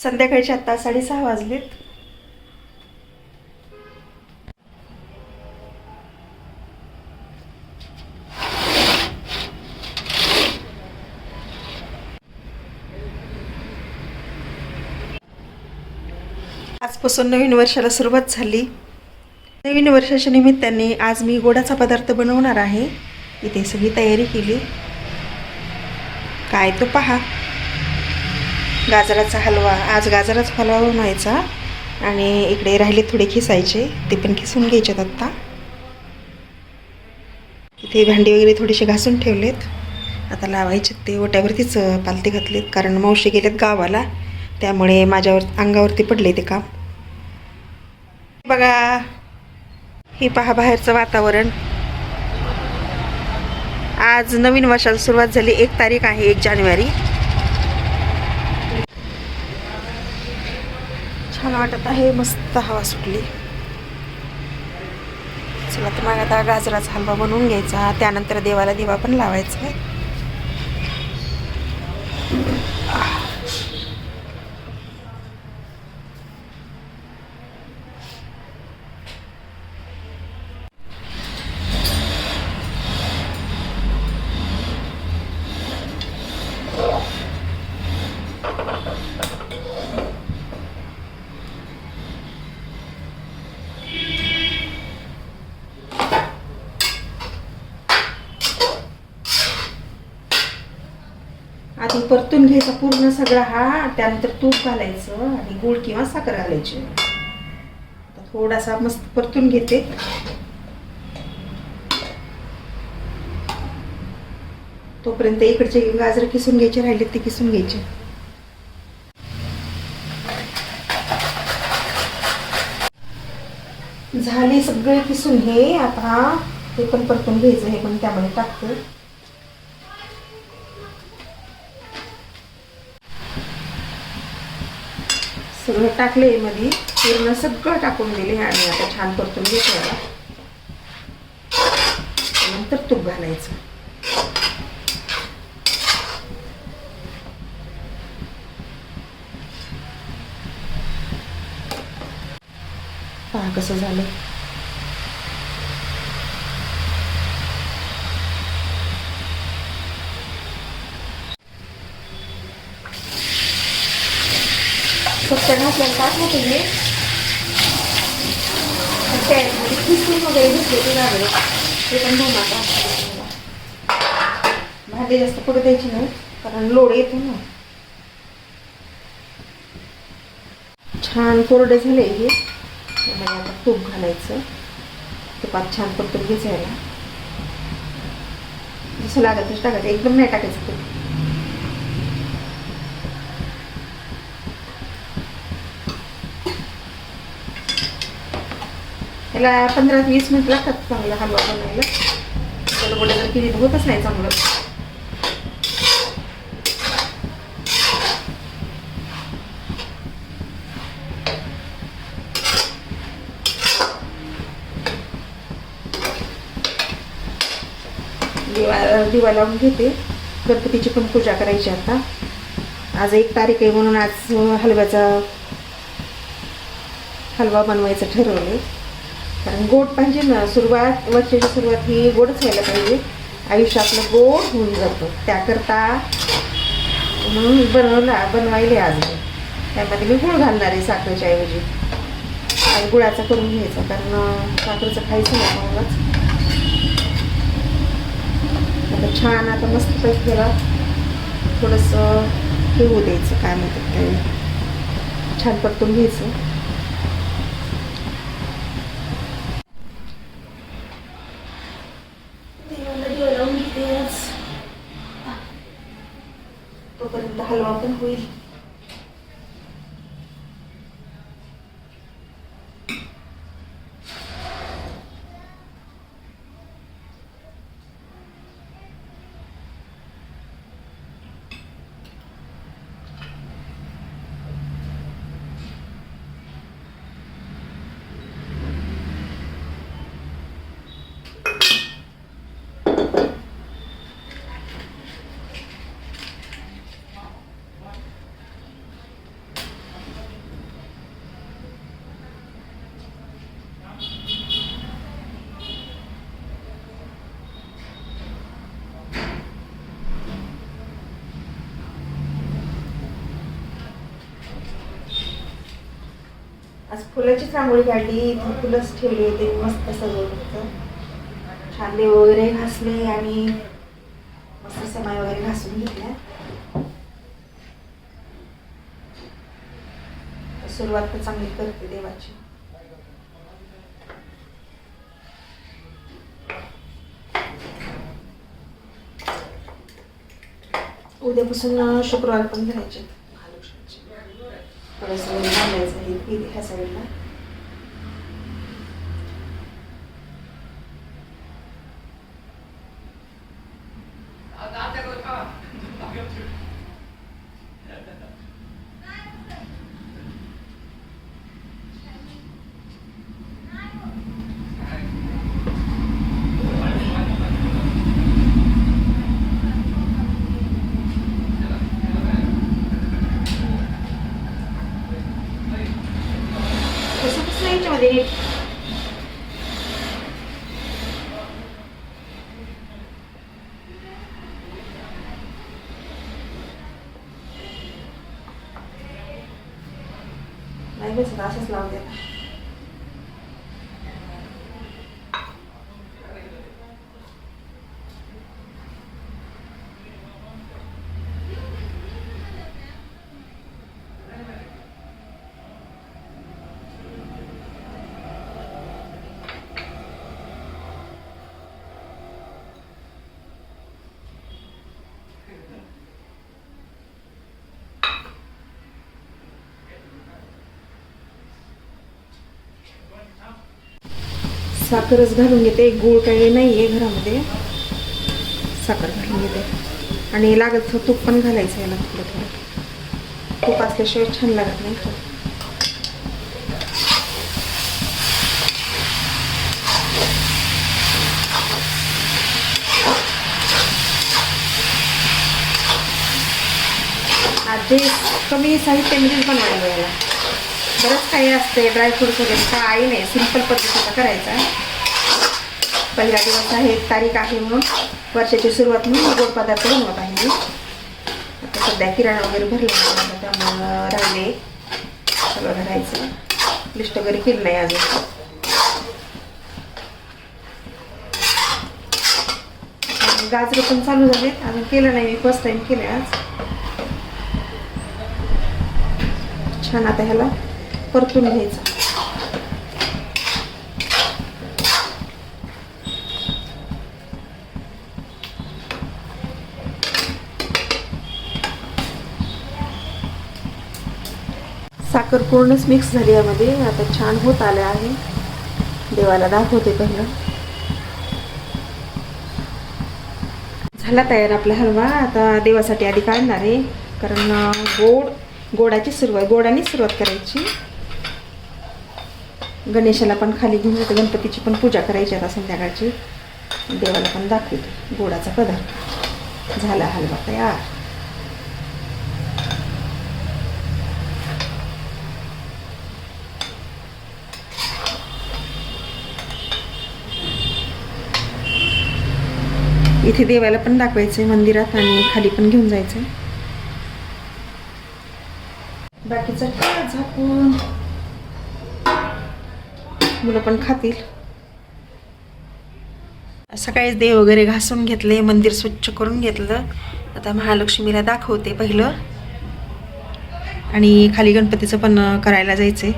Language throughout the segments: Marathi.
संध्याकाळचे आता 6:30 वाजलेत. आजपासून नवीन वर्षाला सुरुवात झाली. नवीन वर्षाच्या निमित्ताने आज मी गोडाचा पदार्थ बनवणार आहे. इथे सगळी तयारी केली. काय तो पहा, गाजराचा हलवा. आज गाजराचा हलवा बनवायचा आणि इकडे राहिले थोडे खिसायचे, ते पण खिसून घ्यायचे आत्ता. इथे भांडी वगैरे थोडेसे घासून ठेवलेत, आता लावायचे. ते ओट्यावरतीच पालथे घातलेत कारण मावशी गेलेत गावाला, त्यामुळे माझ्यावर अंगावरती पडले ते काम. बघा, हे पहा बाहेरचं वातावरण. आज नवीन वर्षाला सुरुवात झाली. 1 तारीख आहे, 1 जानेवारी. छान वाटत आहे, मस्त हवा सुटली. चला तर मग आता गाजराचा हलवा बनवून घ्यायचा, त्यानंतर देवाला दिवा पण लावायचा आहे. आधी परतून घ्यायचा पूर्ण सगळा हा, त्यानंतर तूप घालायचं आणि गूळ किंवा साखर घालायची. थोडासा मस्त परतून घेते. तोपर्यंत इकडचे गाजर किसून घ्यायचे, राहिले ते किसून घ्यायचे. झाले सगळे किसून. हे आता हे पण परतून घ्यायचं, हे पण त्यामध्ये टाकते. सगळं टाकले मध्ये, पूर्ण सगळं टाकून दिले आणि आता छान परतून घ्यायचं. नंतर तूप घालायचं. पहा कसं झालं. फक्त घातल्यानं टाकलं तुम्ही, त्यामध्ये खिसून वगैरे घेतले ते गाजर, ते पण घेऊ नका. भाजी जास्त पडू द्यायची नाही कारण लोड येतो ना. छान कोरडे झाले हे. त्यामध्ये आता तूप घालायचं. तुपात छान परतून घ्यायला, जसं लागत तसं टाकायचं, एकदम नाही टाकायचं तूप. त्याला 15-20 मिनिट लागतात चांगला हलवा बनवायला. गडबड जर केली तर होतच नाही चांगलं. दिवा लावून घेते. गणपतीची पण पूजा करायची आता. आज 1 तारीख आहे म्हणून आज हलवा बनवायचं ठरवले. कारण गोड पाहिजे ना, वर्षाची सुरुवात ही गोडच व्हायला पाहिजे. आयुष्य आपलं गोड होऊन जातं, त्याकरता म्हणून बनवायले आज मी. त्यामध्ये मी गुळ घालणार आहे साखरेच्या ऐवजी. आज गुळाचा करून घ्यायचा कारण साखरेचं खायचं नाही कोणालाच. आता छान आता मस्त पैकी त्याला थोडंसं हे होऊ द्यायचं, काय म्हणतात ते, छान परतून घ्यायचं. तोपर्यंत हलवा पण होईल. आज फुलाचीच रांगोळी काढली, इथं फुलंच ठेवली होते मस्त सजवलं. छान देव वगैरे घासले आणि मस्त समाई वगैरे घासून घेतल्या. सुरुवात तर चांगली करते देवाची. उद्यापासून शुक्रवार पण धरायचे थोडंसं घालायचं आहे ह्या साईडला. याच्यामध्ये नाही बसत, असंच लावते. साखरच घालून घेते, गूळ काही नाही आहे घरामध्ये. साखर घालून घेते आणि लागत तूप पण घालायचं याला थोडं थोडं. तूप असल्याशिवाय छान लागत नाही. आधी कमी साहित्यामध्येच बनवायला याला. बरंच काही असते ड्रायफ्रूट्स वगैरे, काही नाही, सिंपल पद्धतीचा करायचा. पहिला दिवस आहे, तारीख आहे म्हणून वर्षाची सुरुवात म्हणून गोड पदार्थ बनवत आहे मी. आता सध्या किराणा वगैरे भरला त्यामुळं राहिले सगळं भरायचं. लिस्ट वगैरे केलं नाही अजून. गाजरं पण चालू झाले, अजून केलं नाही मी, फर्स्ट टाइम केलं आज. छान आता ह्याला परतून घ्यायचं. साखर पूर्णच मिक्स झाली यामध्ये. आता छान होत आलं आहे. देवाला दाखवते पहिलं. झाला तयार आपला हलवा. आता देवासाठी आधी काढणार आहे, कारण गोडाची सुरुवात, गोडाने सुरुवात करायची. गणेशाला पण खाली घेऊन जाते, गणपतीची पण पूजा करायची आता संध्याकाळची. देवाला पण दाखवते गोडाचा पदार्थ. झाला हलवा तयार. इथे देवाला पण दाखवायचंय मंदिरात आणि खाली पण घेऊन जायचंय. बाकीचं झाकून मुलं पण खातील. सकाळीच देव वगैरे घासून घेतले, मंदिर स्वच्छ करून घेतलं. आता महालक्ष्मीला दाखवते पहिलं आणि खाली गणपतीचं पण करायला जायचंय.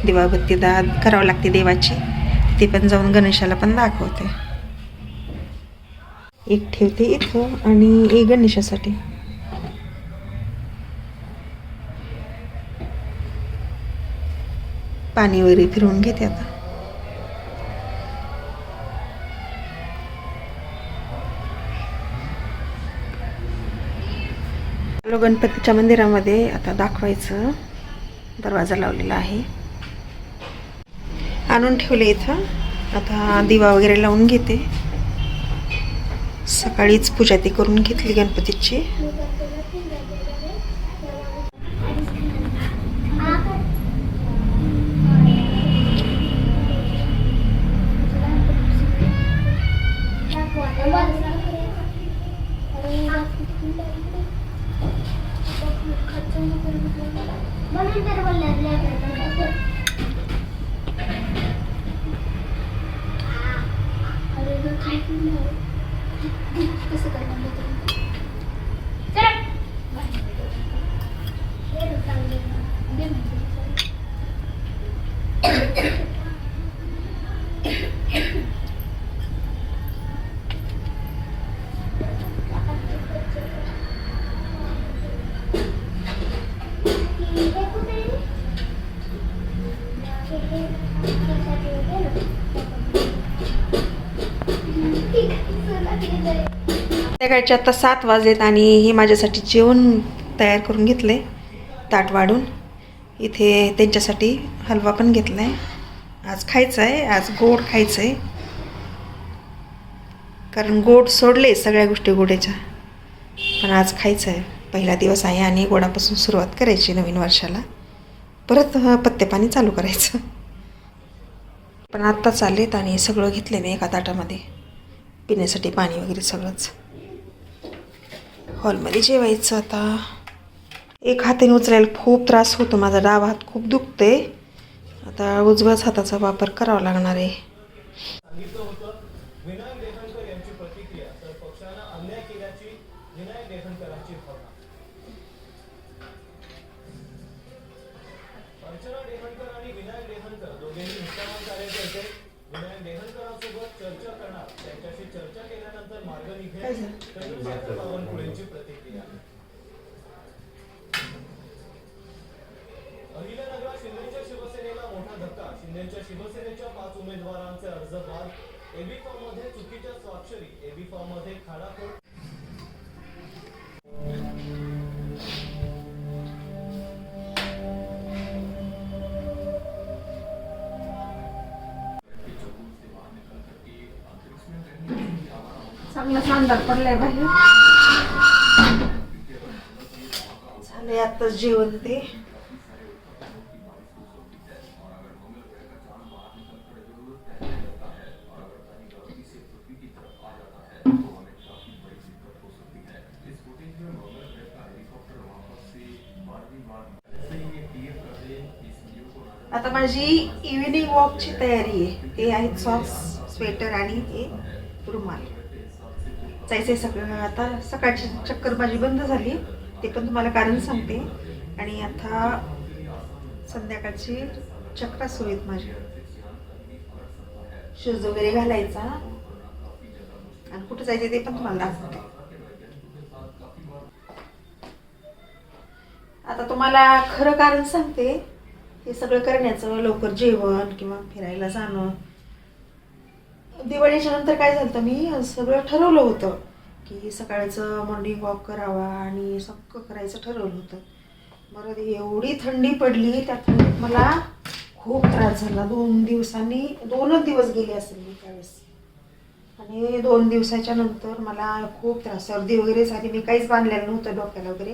दिवाबत्ती करावं लागते देवाची, ते पण जाऊन गणेशाला पण दाखवते. एक ठेवते इथं आणि एक गणेशासाठी. पाणी वगैरे फिरवून घेते आता. गणपतीच्या मंदिरामध्ये आता दाखवायचं. दरवाजा लावलेला आहे, आणून ठेवले इथं. आता दिवा वगैरे लावून घेते. सकाळीच पूजा ती करून घेतली गणपतीची. कसं करणार संध्याकाळचे आता 7 वाजलेत आणि हे माझ्यासाठी जेवण तयार करून घेतलं आहे, ताट वाढून. इथे त्यांच्यासाठी हलवा पण घेतला आहे. आज खायचं आहे, आज गोड खायचं आहे, कारण गोड सोडले सगळ्या गोष्टी गोड्याच्या, पण आज खायचं आहे. पहिला दिवस आहे आणि गोडापासून सुरुवात करायची नवीन वर्षाला, परत पत्तेपाणी चालू करायचं. पण आत्ता चाललेत आणि सगळं घेतलं मी एका ताटामध्ये, पिण्यासाठी पाणी वगैरे सगळंच. हॉलमध्ये जेवायचं आता. एक हाताने उचलायला खूप त्रास होतो, माझा डावा हात खूप दुखते. आता उजव्याच हाताचा वापर करावा लागणार आहे. विनायक देहनकर यांची प्रतिक्रिया, तर पक्षानं अन्याय केल्याची विनायक देहनकरांची भावना. अर्चना देहनकर आणि विनायक देहनकर दोघेही निष्ठावान कार्यकर्ते. विनायक देहनकरांसोबत चर्चा करणार, त्यांच्याशी चर्चा केल्यानंतर मार्ग निघेल. चंद्रशेखर बावनकुळेंची प्रतिक्रिया. अहिल्यानगरात शिंदेच्या शिवसेनेला मोठा धक्का. शिंदेच्या शिवसेनेच्या 5 उमेदवारांचे अर्ज बाद. एबी फॉर्म मध्ये चुकीच्या स्वाक्षरी. एबी फॉर्म मध्ये खाडाखोड. चांगला सांदार पडलाय बाहेर. झालंय आत्ताच जेवण ते. आता माझी इव्हिनिंग वॉकची तयारी आहे. हे आहेत सॉक्स, स्वेटर आणि हे रुमाल. जायचंय सगळं. आता सकाळची चक्कर माझी बंद झाली, ते पण तुम्हाला कारण सांगते. आणि आता संध्याकाळची चक्रा सुरू आहेत माझी. शूज वगैरे घालायचा आणि कुठं जायचं ते पण तुम्हाला दाखवते. आता तुम्हाला खरं कारण सांगते हे सगळं करण्याचं. लवकर जेवण किंवा फिरायला जाणं. दिवाळीच्या नंतर काय झालं, मी सगळं ठरवलं होतं की सकाळचं मॉर्निंग वॉक करावा आणि सगळं करायचं ठरवलं होतं. बरं, एवढी थंडी पडली, त्या थंडीत मला खूप त्रास झाला. 2 दिवस गेले असेल मी त्यावेळेस. आणि 2 दिवसाच्या नंतर मला खूप त्रास, सर्दी वगैरे झाली. मी काहीच बांधलेलं नव्हतं डोक्याला वगैरे,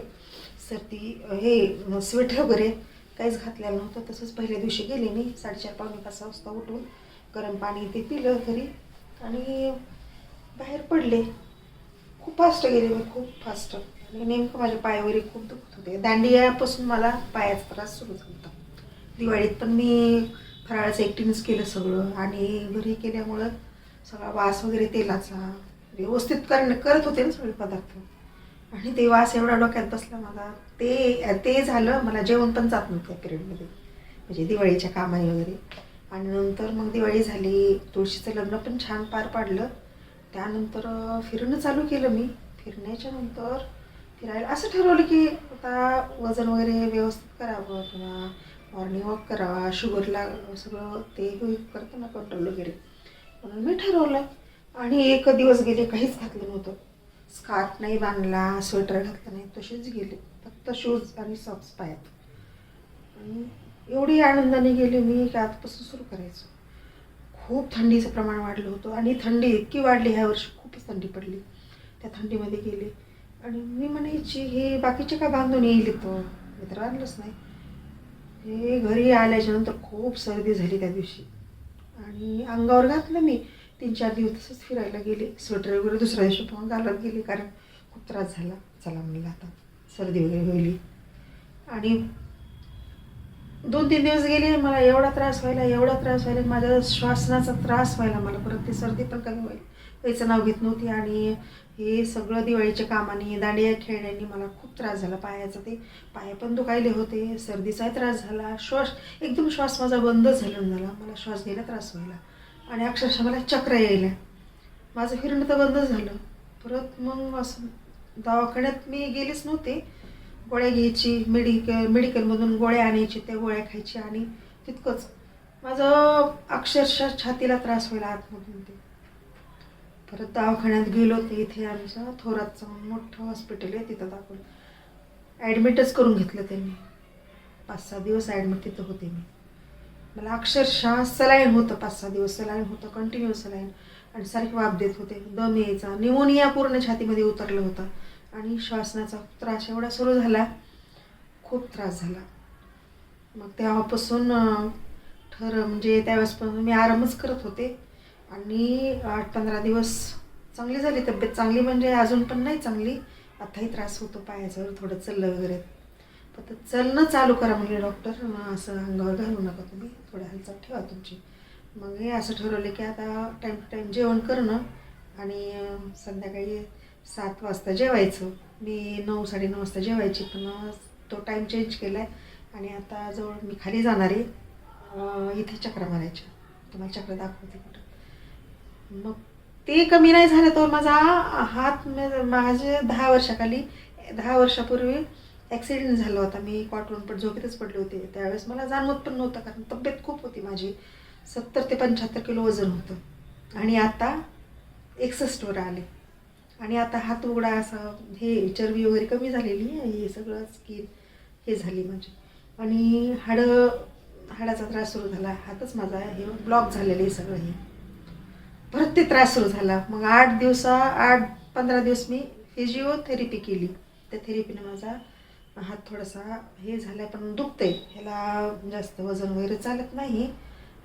सर्दी हे स्वेटर वगैरे काहीच घातलेलं नव्हतं. तसंच पहिल्या दिवशी गेले मी 4:30-5 वाजता उठून गरम पाणी ते पिलं घरी आणि बाहेर पडले. खूप फास्ट गेले मी, खूप फास्ट. आणि नेमकं माझे पाय वगैरे खूप दुखत होते. दांडियापासून मला पायाचा त्रास सुरू झाला होता. दिवाळीत पण मी फराळाचं एकटीनंच केलं सगळं आणि घरी केल्यामुळं सगळा वास वगैरे तेलाचा व्यवस्थित करत होते ना सगळे पदार्थ. आणि ते वास एवढा डोक्यात बसला माझा. ते झालं, मला जेवण पण जात नव्हतं त्या पिरियडमध्ये, म्हणजे दिवाळीच्या कामाने वगैरे. आणि नंतर मग दिवाळी झाली, तुळशीचं लग्न पण छान पार पाडलं. त्यानंतर फिरणं चालू केलं मी. फिरण्याच्या नंतर फिरायला असं ठरवलं की आता वजन वगैरे व्यवस्थित करावं किंवा मॉर्निंग वॉक करावा, शुगरला सगळं ते करतं ना कंट्रोल वगैरे, म्हणून मी ठरवलं. आणि 1 दिवस गेले, काहीच घातलं नव्हतं. स्कार्फ नाही बांधला, स्वेटर घातलं नाही, तसेच गेले. फक्त शूज आणि सॉक्स पायात. आणि एवढी आनंदाने गेले मी की आजपासून सुरू करायचं. खूप थंडीचं प्रमाण वाढलं होतं आणि थंडी इतकी वाढली ह्या वर्षी, खूपच थंडी पडली. त्या थंडीमध्ये गेले आणि मी म्हणायची हे बाकीचे का बांधून येईल तो, मी तर बांधलंच नाही. हे घरी आल्याच्या नंतर खूप सर्दी झाली त्या दिवशी आणि अंगावर घातलं मी. 3-4 दिवस तसंच फिरायला गेले, स्वेटर वगैरे दुसऱ्या दिवशी पण घालत गेले, कारण खूप त्रास झाला. चला म्हणलं आता सर्दी वगैरे होईल. आणि 2-3 दिवस गेले, मला एवढा त्रास व्हायला, माझ्या श्वासनाचा त्रास व्हायला, मला परत ती सर्दी पण कमी होईल. याचं नाव घेत नव्हती. आणि हे सगळं दिवाळीच्या कामाने दांडिया खेळण्याने मला खूप त्रास झाला पायाचा. ते पाय पण दुखायले होते, सर्दीचाही त्रास झाला, श्वास माझा बंद झाला. मला श्वास घ्यायला त्रास व्हायला आणि अक्षरशः मला चक्र यायला. माझं फिरणं तर बंद झालं. परत मग असं दवाखान्यात मी गेलेच नव्हते. गोळ्या घ्यायची, मेडिकलमधून गोळ्या आणायची, त्या गोळ्या खायची आणि तितकंच. माझं अक्षरशः छातीला त्रास व्हायला आतमधून. ते परत दवाखान्यात गेलो. ते इथे आमचं थोरातचं मोठं हॉस्पिटल आहे, तिथं दाखवलं. ॲडमिटच करून घेतलं त्यांनी. 5-6 दिवस ॲडमिट तिथं होते मी. मला अक्षरशः सलाईन होतं, 5-6 दिवस सलाईन होतं, कंटिन्यू सलाईन. आणि सारखे वाफ देत होते, दम यायचा, निमोनिया पूर्ण छातीमध्ये उतरलं होतं. आणि श्वासनाचा त्रास एवढा सुरू झाला, खूप त्रास झाला. मग तेव्हापासून म्हणजे त्यावेळेसपासून मी आरामच करत होते. आणि 8-15 दिवस चांगली झाली तब्येत. चांगली म्हणजे अजून पण नाही चांगली, आताही त्रास होतो पायाचं. थोडं चललं वगैरे, पण चलणं चालू करा म्हणजे डॉक्टर. असं अंगावर घालू नका तुम्ही, थोड्या हालचाल ठेवा तुमची. मग हे असं ठरवलं की आता टाईम टू टाईम जेवण करणं आणि संध्याकाळी 7 वाजता जेवायचं. मी 9-9:30 वाजता जेवायची, पण तो टाईम चेंज केला आहे. आणि आता जवळ मी खाली जाणार आहे, इथे चक्रा मारायच्या. तुम्हाला चक्र दाखवते कुठं. मग ते कमी नाही झालं तर माझा हात, माझे 10 वर्षापूर्वी ॲक्सिडेंट झाला होता. मी कॉटवर पण झोपेतच पडले होते. त्यावेळेस मला जाणवत पण नव्हतं, कारण तब्येत खूप होती माझी. 70 ते 75 किलो वजन होतं. आणि आता 61 वर आले. आणि आता हात उघडा असा, हे चरबी वगैरे कमी झालेली आहे, हे सगळं स्किन हे झाली माझी. आणि हाडाचा त्रास सुरू झाला. हातच माझा हे ब्लॉक झालेलं आहे सगळं. हे परत ते त्रास सुरू झाला. मग 8-15 दिवस मी फिजिओथेरपी केली. त्या थेरपीने माझा हात थोडासा हे झाला, पण दुखतंय. ह्याला जास्त वजन वगैरे चालत नाही,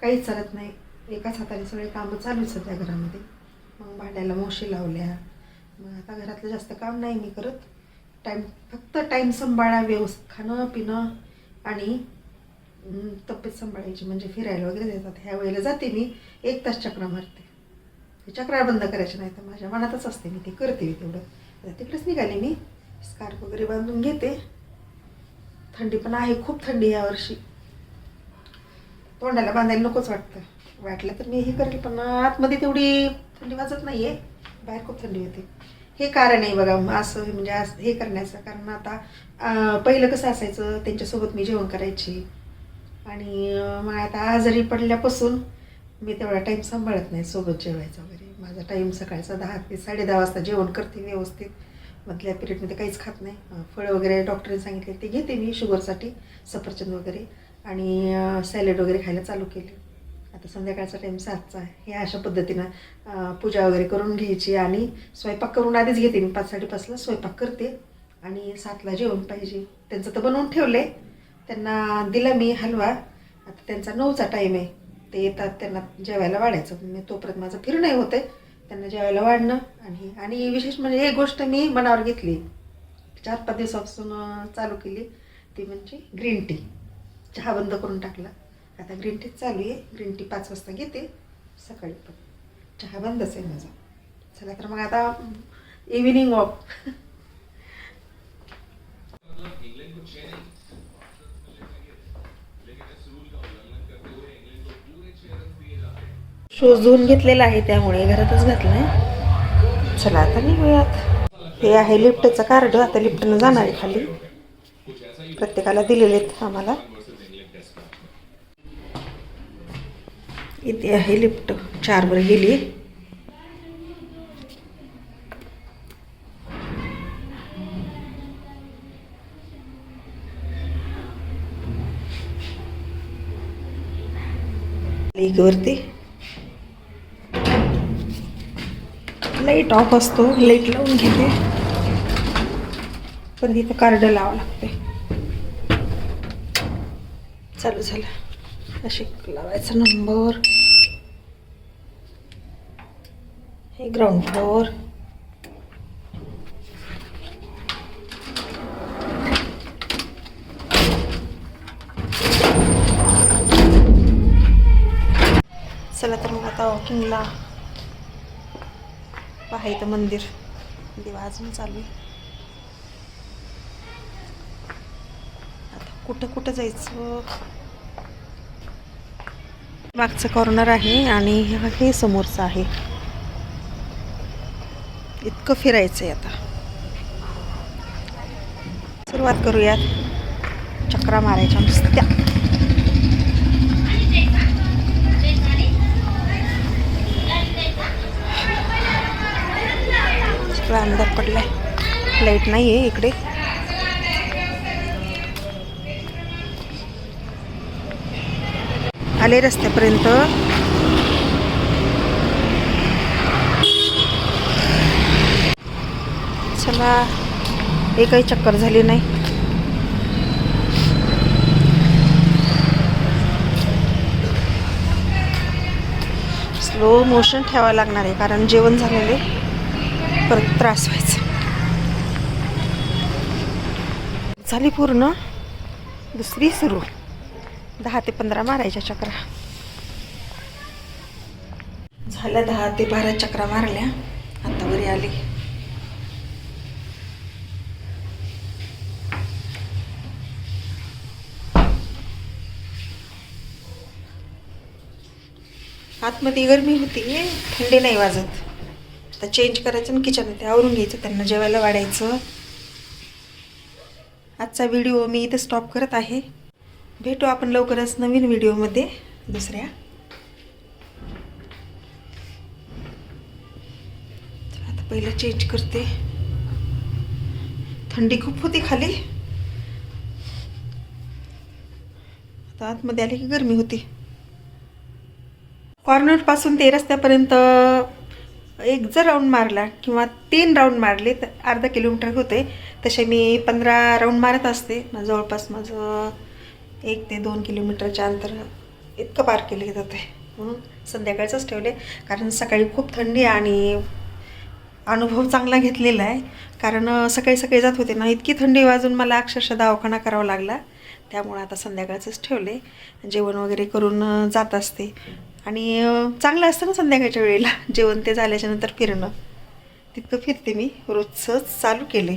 काहीच चालत नाही. एकाच हाताने सगळे कामं चालूच सध्या घरामध्ये. मग भांड्याला मोशी लावल्या. मग आता घरातलं जास्त काम नाही मी करत. फक्त टाईम सांभाळा, व्यवस्थित खाणं पिणं आणि तब्येत सांभाळायची. म्हणजे फिरायला वगैरे जातात. ह्या वेळेला जाते मी, 1 तास चक्रा मारते. चक्रा बंद करायचे नाही तर माझ्या मनातच असते, मी ते करते. मी तेवढं आता तिकडेच निघाले. मी स्कार्फ वगैरे बांधून घेते. थंडी पण आहे, खूप थंडी यावर्षी. तोंडाला बांधायला नकोच वाटलं तर मी हे करेल, पण आतमध्ये तेवढी थंडी वाजत नाही आहे, बाहेर खूप थंडी होते. हे कारण आहे बघा असं, म्हणजे हे करण्याचं कारण. आता पहिलं कसं असायचं, त्यांच्यासोबत मी जेवण करायची. आणि मग आता आजारी पडल्यापासून मी तेवढा टाईम सांभाळत नाही सोबत जेवायचा वगैरे. माझा टाईम सकाळचा 10 ते 10:30 वाजता जेवण करते व्यवस्थित. मधल्या पिरियडमध्ये काहीच खात नाही. फळं वगैरे डॉक्टरने सांगितले ते घेते मी शुगरसाठी, सफरचंद वगैरे. आणि सॅलड वगैरे खायला चालू केले. आता संध्याकाळचा टाईम 7चा आहे. हे अशा पद्धतीनं पूजा वगैरे करून घ्यायची. आणि स्वयंपाक करून आधीच घेते मी. 5-5:30ला स्वयंपाक करते आणि 7ला जेवण पाहिजे. त्यांचं तर बनवून ठेवलं आहे, त्यांना दिला मी हलवा. आता त्यांचा 9चा टाईम आहे, ते येतात, त्यांना जेवायला वाढायचं. मी तोपर्यंत माझं फिरणंही होतं आहे, त्यांना जेवायला वाढणं. आणि विशेष म्हणजे एक गोष्ट मी मनावर घेतली, 4-5 दिवसापासून चालू केली, ती म्हणजे ग्रीन टी. चहा बंद करून टाकला, आता ग्रीन टीच चालू आहे. ग्रीन टी 5 वाजता घेते, सकाळी पण. चहा बंदच आहे माझा. चला तर मग आता इव्हिनिंग वॉक. शूज धुवून घेतलेला आहे, त्यामुळे घरातच घातलं आहे. चला आता निघूयात. हे आहे लिफ्टचं कार्ड. आता लिफ्टनं जाणार आहे खाली. प्रत्येकाला दिलेले आहेत आम्हाला. इथे आहे लिफ्ट, 4 वर गेली. वरती लाईट ऑफ असतो, लाईट लावून घेते. पण इथं कार्ड लावावं लागते. चालू झालं. अशी लावायचा नंबर. हे ग्राउंड फ्लोअर. चला तर मग आता वॉकिंगला पहा इथं मंदिर, दिवा अजून चालू आहे. आता कुठं जायचं. मागचं कॉर्नर आहे आणि हे समोरचं आहे. इतकं फिरायचं आहे. आता सुरुवात करूयात चक्रा मारायच्या नुसत्या. सगळं अंधार पडलाय, लाईट नाही आहे इकडे. आले रस्त्यापर्यंत. चला, एकही चक्कर झाली नाही. स्लो मोशन ठेवावं लागणार आहे कारण जेवण झालेले परत त्रास व्हायचा. झाली पूर्ण, दुसरी सुरू. 10 ते 15 मारायच्या चक्रा झाल्या. 10 ते 12 चक्रा मारल्या. आता वरी आली. आतमध्ये गरमी होती, थंडी नाही वाजत. आता चेंज करायचं आणि किचनमध्ये आवरून घ्यायचं, त्यांना जेवायला वाढायचं. आजचा व्हिडिओ मी इथे स्टॉप करत आहे. भेटू आपण लवकरच नवीन व्हिडिओमध्ये दुसऱ्या. आता पहिलं चेंज करते. थंडी खूप होती खाली, आता आतमध्ये आले की गरमी होती. कॉर्नरपासून ते रस्त्यापर्यंत एक जर राऊंड मारला किंवा 3 राऊंड मारले तर अर्धा किलोमीटर होते. तसे मी 15 राऊंड मारत असते. जवळपास माझं 1 ते 2 किलोमीटरच्या अंतर इतकं पार केले जाते. म्हणून संध्याकाळचंच ठेवले कारण सकाळी खूप थंडी आणि अनुभव चांगला घेतलेला आहे. कारण सकाळी जात होते ना, इतकी थंडी वाजून मला अक्षरशः दवाखाना करावा लागला. त्यामुळे आता संध्याकाळचंच ठेवले. जेवण वगैरे करून जात असते आणि चांगलं असतं ना संध्याकाळच्या वेळेला जेवण ते झाल्याच्यानंतर फिरणं. तितकं फिरते मी, रोजचंच चालू केले.